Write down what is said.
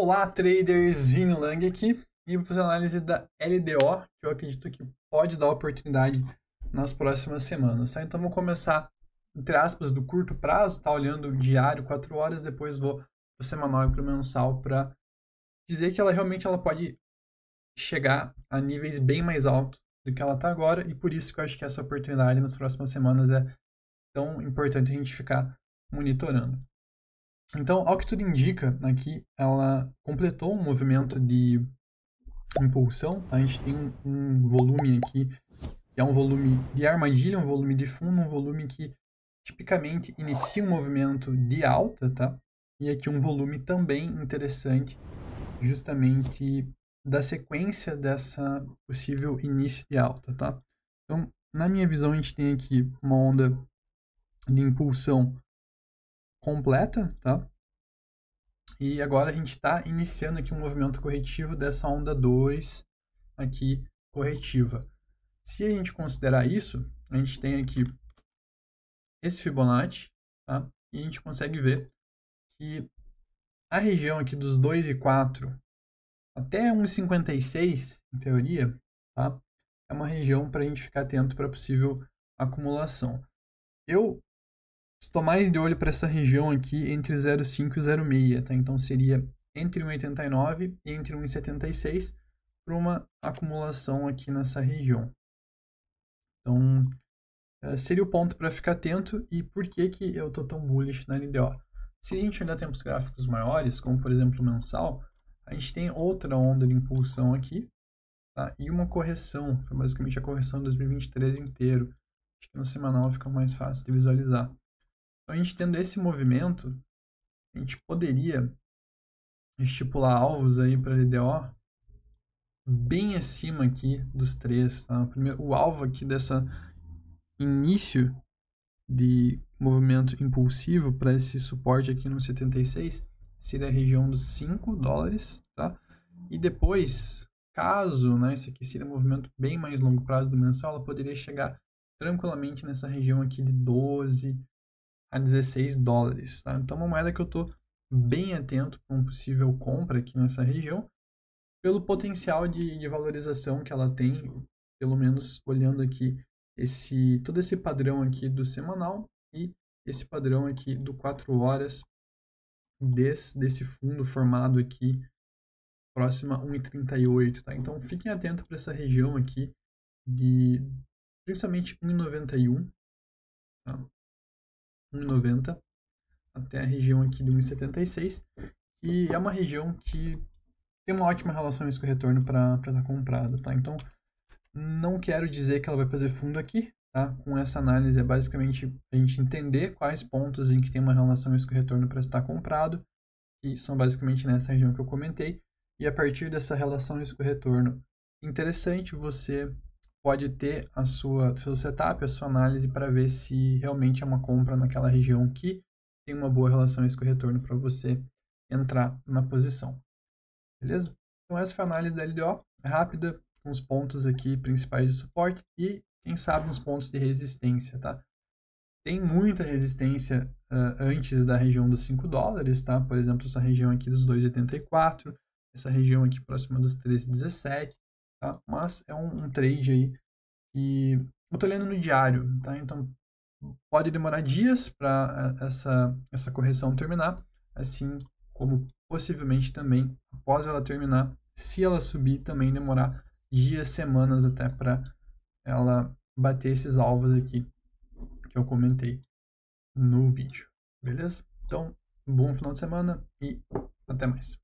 Olá, traders, Vini Lang aqui e vou fazer análise da LDO, que eu acredito que pode dar oportunidade nas próximas semanas, tá? Então vou começar, entre aspas, do curto prazo, tá? Olhando o diário, 4 horas, depois vou pro semanal e pro mensal para dizer que ela realmente pode chegar a níveis bem mais altos do que ela está agora e por isso que eu acho que essa oportunidade nas próximas semanas é tão importante a gente ficar monitorando. Então, ao que tudo indica, aqui ela completou um movimento de impulsão. A gente tem um volume aqui, que é um volume de armadilha, um volume de fundo, um volume que tipicamente inicia um movimento de alta, tá? E aqui um volume também interessante, justamente da sequência dessa possível início de alta, tá? Então, na minha visão, a gente tem aqui uma onda de impulsão completa, tá? E agora a gente está iniciando aqui um movimento corretivo dessa onda 2 aqui corretiva. Se a gente considerar isso, a gente tem aqui esse Fibonacci, tá? E a gente consegue ver que a região aqui dos 2 e 4 até 1,56, em teoria, tá? É uma região para a gente ficar atento para possível acumulação. Eu estou mais de olho para essa região aqui entre 0,5 e 0,6, tá? Então seria entre 1,89 e entre 1,76 para uma acumulação aqui nessa região. Então, seria o ponto para ficar atento. E por que que eu estou tão bullish na LDO? Se a gente olhar tempos gráficos maiores, como por exemplo o mensal, a gente tem outra onda de impulsão aqui, tá? E uma correção, foi basicamente a correção de 2023 inteiro. Acho que no semanal fica mais fácil de visualizar. Então, a gente tendo esse movimento, a gente poderia estipular alvos aí para a LDO bem acima aqui dos 3, tá? O alvo aqui dessa início de movimento impulsivo para esse suporte aqui no 76 seria a região dos 5 dólares, tá? E depois, caso, né, esse aqui seria um movimento bem mais longo prazo do mensal, ela poderia chegar tranquilamente nessa região aqui de 12 a 16 dólares, tá? Então, uma moeda que eu estou bem atento com possível compra aqui nessa região, pelo potencial de valorização que ela tem, pelo menos olhando aqui todo esse padrão aqui do semanal e esse padrão aqui do 4 horas desse fundo formado aqui próxima a 1,38, tá? Então fiquem atentos para essa região aqui de principalmente 1,91, tá? 1,90 até a região aqui de 1,76, e é uma região que tem uma ótima relação risco-retorno para estar comprada, tá? Então, não quero dizer que ela vai fazer fundo aqui, tá? Com essa análise é basicamente a gente entender quais pontos em que tem uma relação risco-retorno para estar comprado, que são basicamente nessa região que eu comentei, e a partir dessa relação risco-retorno interessante, você pode ter seu setup, a sua análise para ver se realmente é uma compra naquela região que tem uma boa relação risco-retorno para você entrar na posição. Beleza? Então essa foi a análise da LDO, rápida, com os pontos aqui principais de suporte e, quem sabe, uns pontos de resistência, tá? Tem muita resistência antes da região dos 5 dólares, tá? Por exemplo, essa região aqui dos 2,84, essa região aqui próxima dos 13,17, tá? Mas é um trade aí e eu tô lendo no diário, tá? Então pode demorar dias para essa correção terminar, assim como possivelmente também após ela terminar, se ela subir, também demorar dias, semanas até para ela bater esses alvos aqui que eu comentei no vídeo, beleza? Então, bom final de semana e até mais.